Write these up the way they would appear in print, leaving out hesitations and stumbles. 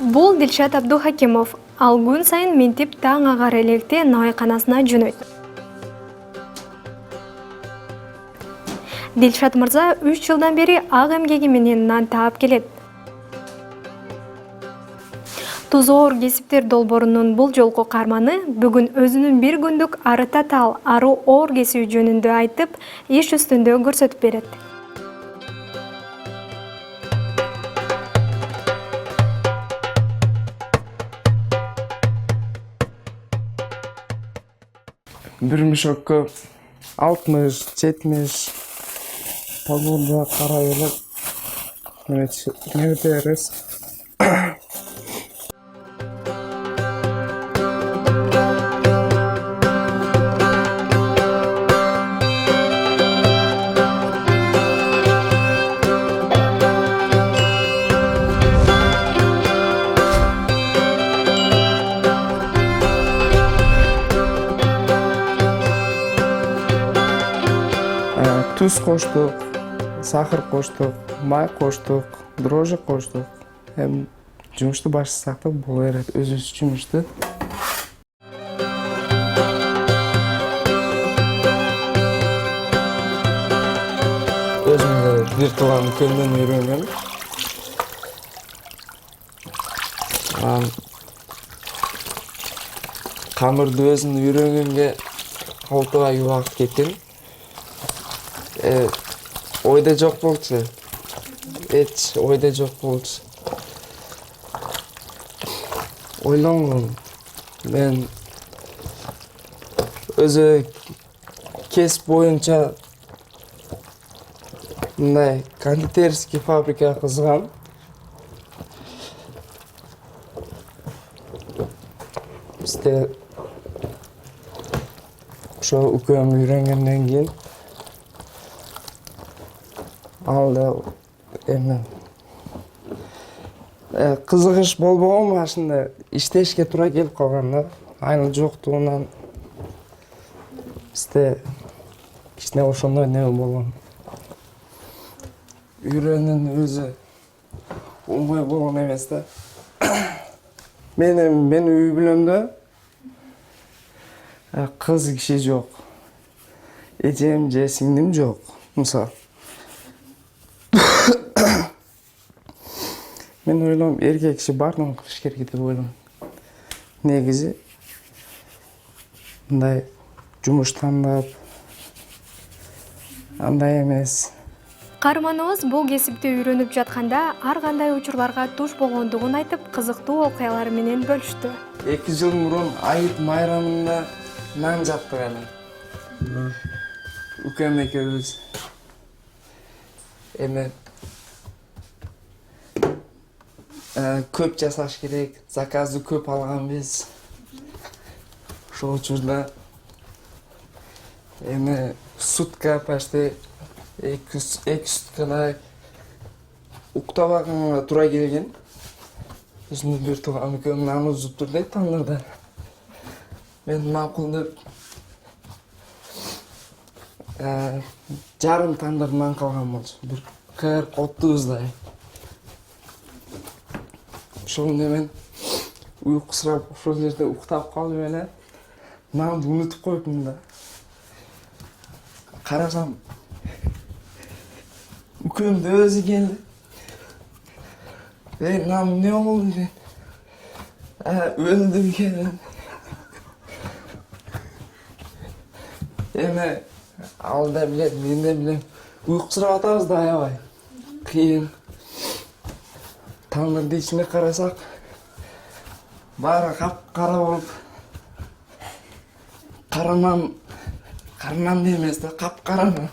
Бул Дилшат Абдухакимов. Ал күн сайын минтип таң агар электе найканасына жөнөйт. Дилшат мырза 3 жылдан бери ак эмгеги менен нан таап келет. Тузоор кесиптер долбоорунун бул жолку карманы бүгүн өзүнүн бир күндүк ары татаал, ары оор кесиби жөнүндө айтып, иш үстүндө көрсөтүп берет. Bir müşokko 60-70 pagurda karayılıp ne öderiz? Tuz koştuk, sakır koştuk, may koştuk, droji koştuk. Hem jumuştu başlasak da bol eret, özüz jumuştu. Özümde bir tuğan könden үйрөнгөн. Камырды өзүм үйрөнгөнгө 6 ай убакыт кеткен. Oyda жок болчу. Эч ойда жок болчу. Ойлонгом. Мен өзү кесип боюнча мындай кондитерский фабрика кызгам. Бизде ошо укам үйрөнгөндөн кийин алда эми кызыгыш болбогон башында иштешке туура келип калган да. Анын жоктугунан бизде кичине ошондой неме болгон. Үйрөнүүнүн өзү оңой болгон эмес да. Мен үй бүлөмдө кыз киши жок. Эжем же сиңдим жок. Мисалы мен ойлойм, эркек киши баардыгын кылыш керек деп ойлойм. Негизи мындай жумуш тандап андай эмес. Каарманыбыз бул кесипти үйрөнүп жатканда ар кандай учурларга туш болгондугун айтып, кызыктуу окуялар менен бөлүштү. 2 жыл мурун айыт майрамында нан жаптык эле. Укам экөөбүз. Эми көп жасаш керек, заказды көп алганбыз. Ошол учурда эми сутка почти 2 суткадай уктабаганга туура келген. Өзүмдүн бир тууган укам нан узуп тур дейт тандырда. Мен макул деп жарым тандыр нан калган болчу. Бир 40-30дай. Ошол мен уйкусурап ошол жерде уктап калып эле нанды унутуп койдум да. Карасам укамды өзү келди. Нан эмне болду дейт. Өлдүм экен. Эми ал да билет, мен да билем. Уйкусурап атабыз да аябай. Кыйын. Тандырды ичине карасак, баары кап-кара болуп, каранан эмес да, кап-кара нан.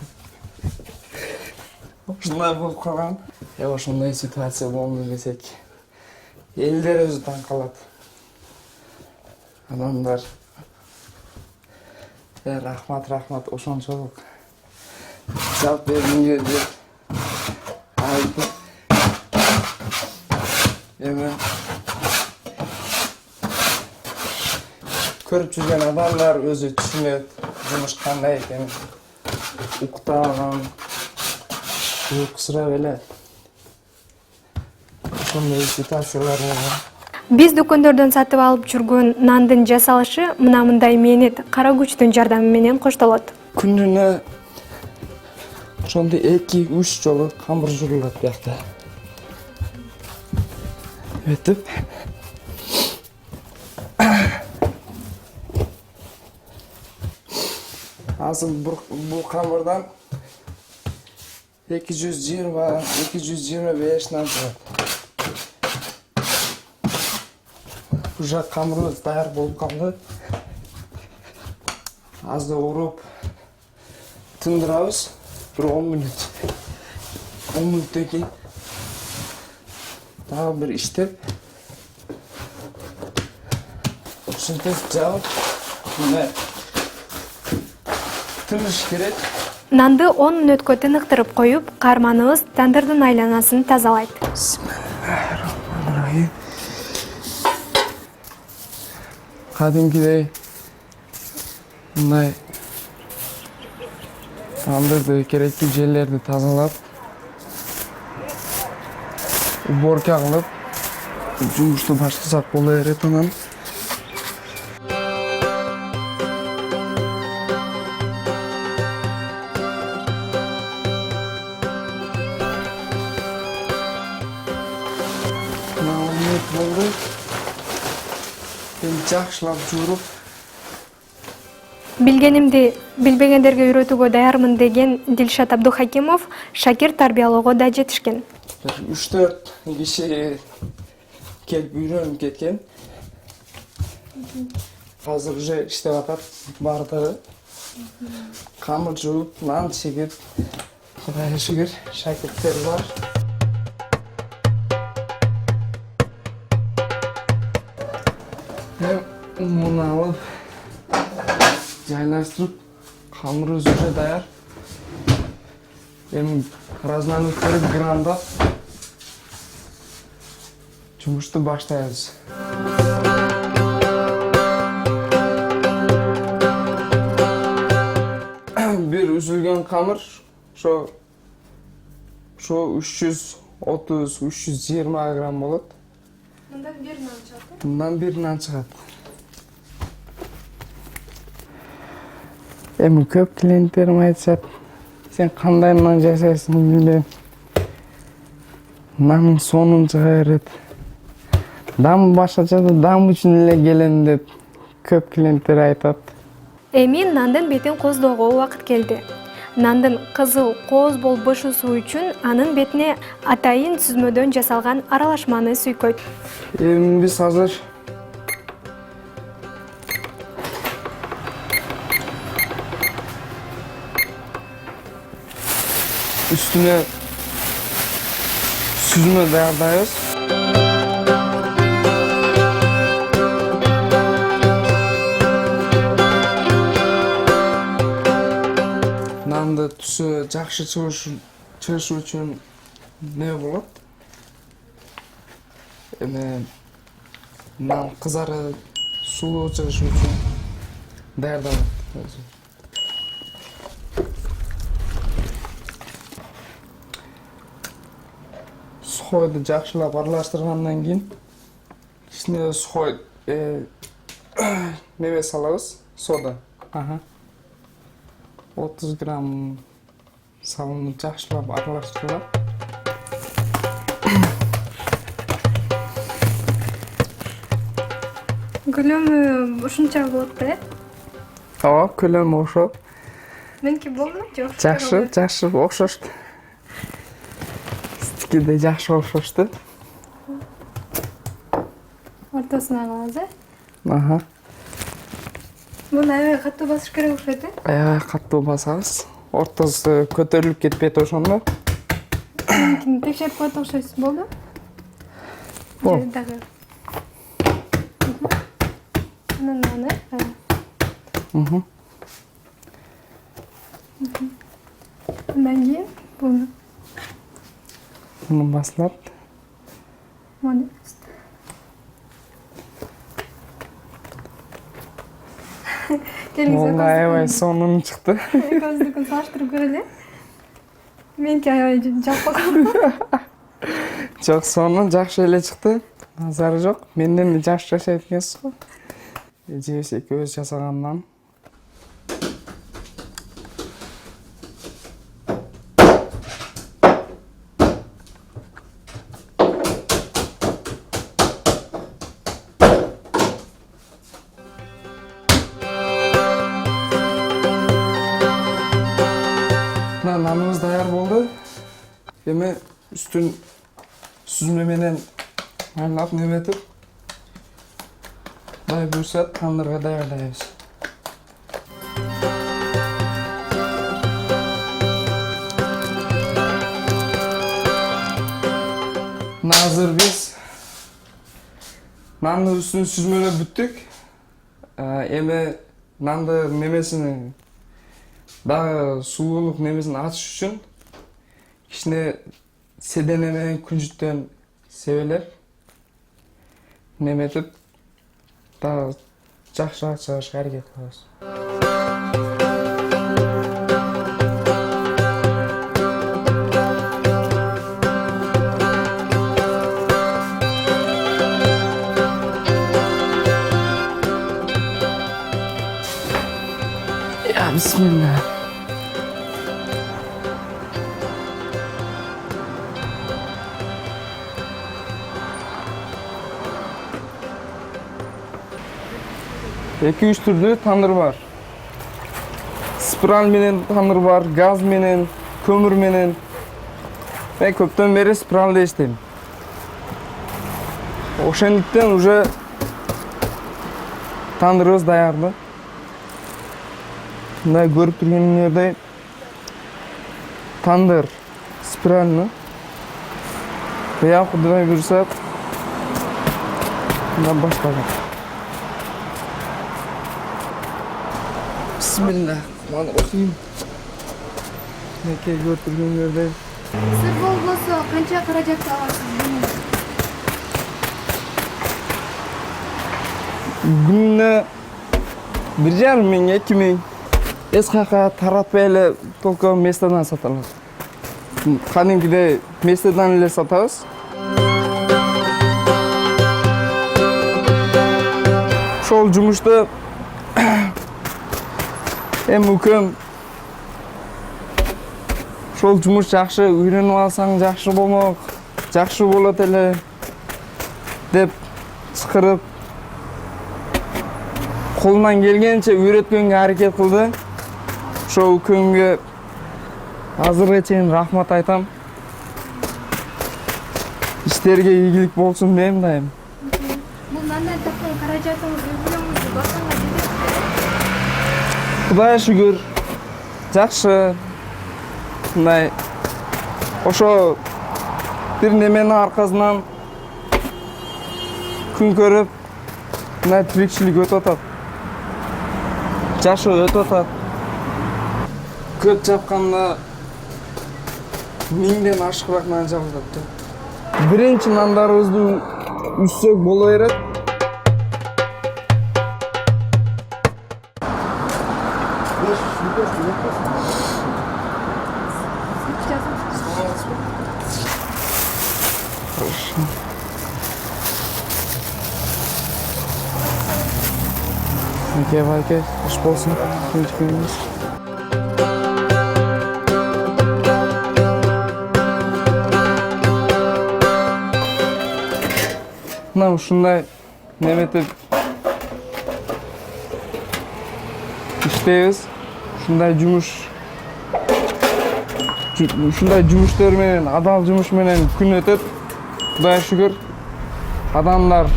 Ушундай болуп калган. Ошондой ситуация болду десек, элдер өзү таң калат. Адамдар рахмат ошончолук жап бергенге деп айтып. Эми көрүп жүргөн адамдар өзү түшүнөт, жумуш кандай экенин. Уктаган, uykusura böyle ошондой ситуациялар болгон. Биз дүкөндөрдөн сатып алып жүргөн нандын жасалышы мындай мээнет кара күчтүн жардамы менен коштолот. Күнүнө ошондой 2-3 жолу камыр жуулат биякта. Өтүп азыр бул камырдан 220-225 нан чыгат. Уже камырыбыз даяр болуп калды. Азыр уруп тындырабыз. Bir 10 minut. 10 minuttan keyin dagы bir иштеп ушинтип жаап мына тыныш керек. Нанды 10 мүнөткө тыныктырып коюп, карманыбыз тандырдын айланасын тазалайт. Bismillahirrahmanirrahim. Кадимкидей мындай тандырды керектүү жерлерди тазалап, уборка кылып, жумушту баштасак боло берет анан. Болду. Эми жакшылап жууруп, Билгенимди билбегендерге үйрөтүүгө даярмын деген Дилшат Абдухакимов шакирт тарбиялоого да жетишкен. 3-4 киши келип үйрөнүп кеткен. Азыр уже иштеп атат баардыгы. Камыр жууп, нан чегип, Кудайга шүгүр, шакирттер бар. Муну алып, жайлаштырып, камырыбыз уже даяр. Эми разналыктарды грандап, жумушту баштайбыз. Бир үзүлгөн камыр ошо 330-320 грамм болот. Мындан бир нан чыгат. Мындан бир нан чыгат. Эми көп клиенттерим айтышат, сен кандай нан жасайсың билбейм. Нанын сонун чыга берет. Дам башкача да дам үчүн эле келем деп көп клиенттер айтат. Эми нандын бетин коздоого убакыт келди. Нандын кызыл кооз болуп бышуусу үчүн анын бетине атайын сүзмөдөн жасалган аралашманы сүйкөйт. Эми биз азыр üstüne süzme dayanıyoruz. Nandı tusu жақсы çıkışı için ne olur? Nan kızarı sulu çıkışı için dayanıyoruz. Suhoydu жақшылап аралаштыргандан кийин ичине сухой неме салабыз, сода. 30 грамм салынып жақшылап аралаштырылат. Көлөмү ушунча болот да, э? Ооба, көлөмү ошо. Меники болду, жок. Жакшы окшошту. Стикиде жакшы окшошту. Ортосуна алабыз, э? Аха. Муну аябай катуу басыш керек окшойт, э? Аябай катуу басабыз. Ортосу көтөрүлүп кетпейт ошондо. Меникини текшерип коет окшойсуз, болду? Болду. Дагы. Анан аны, Андан кийин буну. Буну басылат. Молодец. Болду, аябай сонун чыкты. Экөөбүздүкүн салыштырып көрөлү. Меники аябай жакпаган. Жок, сонун жакшы эле чыкты. Зары жок. Менден жаш жашайт экенсиз го. Жебесе экөөбүз жасагандан. Nanımız dayar boldu. Эми üstün süzme менен айлап неметип, дай буйрса тандырга даярдайбыз. Азыр биз нанды үстүн süzмөлөп бүттүк. Эми нанды немесini дагы суулук немесин ачыш үчүн кичине седене менен күнжүттөн себелеп неметип дагы жакшыраак чыгарышка аракет кылабыз. Ya bismillah. Эки үч түрдүү тандыр бар. Спираль менен тандыр бар, газ менен, көмүр менен. Мен көптөн бери спиралде иштейм. Ошондуктан уже тандырыбыз даярды. Мындай көрүп тургениңердей тандыр спиральный. Я Кудай буйрса мына баштадым. Bismillahirrahmanirrahim. Неке көрүп тургениңердей. Сиз болбосо канча каражат аласыз күнүнө? Күнүнө 1,5 миң, 2 миң. Эч кайка таратпай эле только местодан саталат. Кадимкидей местодан эле сатабыз. Ошол жумушту эми укем ошол жумуш жакшы үйрөнүп алсаң жакшы болмок, жакшы болот эле деп чакырып колунан келгенче үйрөткөнгө аракет кылды. Ошол укемге азыркыга чейин рахмат айтам. Иштерге ийгилик болсун дейм дайым. Бул нандан тапкан каражатыңыз үй-бүлөңүздү бакканга жетет? Кудайга шүгүр. Жакшы. Мындай ошо бир неменин аркасынан күн көрүп, мындай тирикчилик өтүп атат. Жашоо өтүп атат. Көп жапканда 1000ден ашыгыраак нан жабылат. Биринчи нандарыбызды үссөк боло берет. Неке, хош болсун. Мына ушундай неметип иштейбиз. Ушундай жумуштар менен, адал жумуш менен күн өтөт. Кудайга шүгүр. Адамдар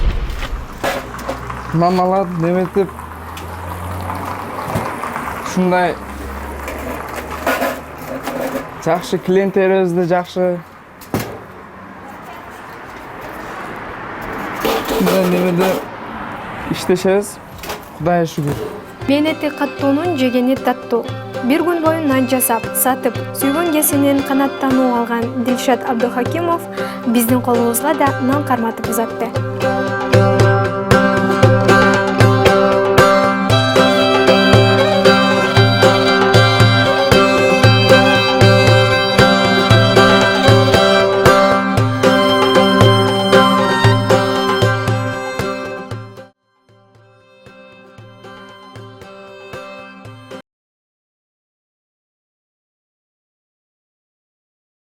нан алат, неметип ушундай жакшы клиенттерибизди жакшы немеде иштешебиз. Кудайга шүгүр. Мехнети каттуунун жегени таттуу. Бир күн бою нан жасап, сатып, сүйгөн кесинен канаттануу алган Дилшат Абдухакимов биздин колубузга да нан карматып узатты.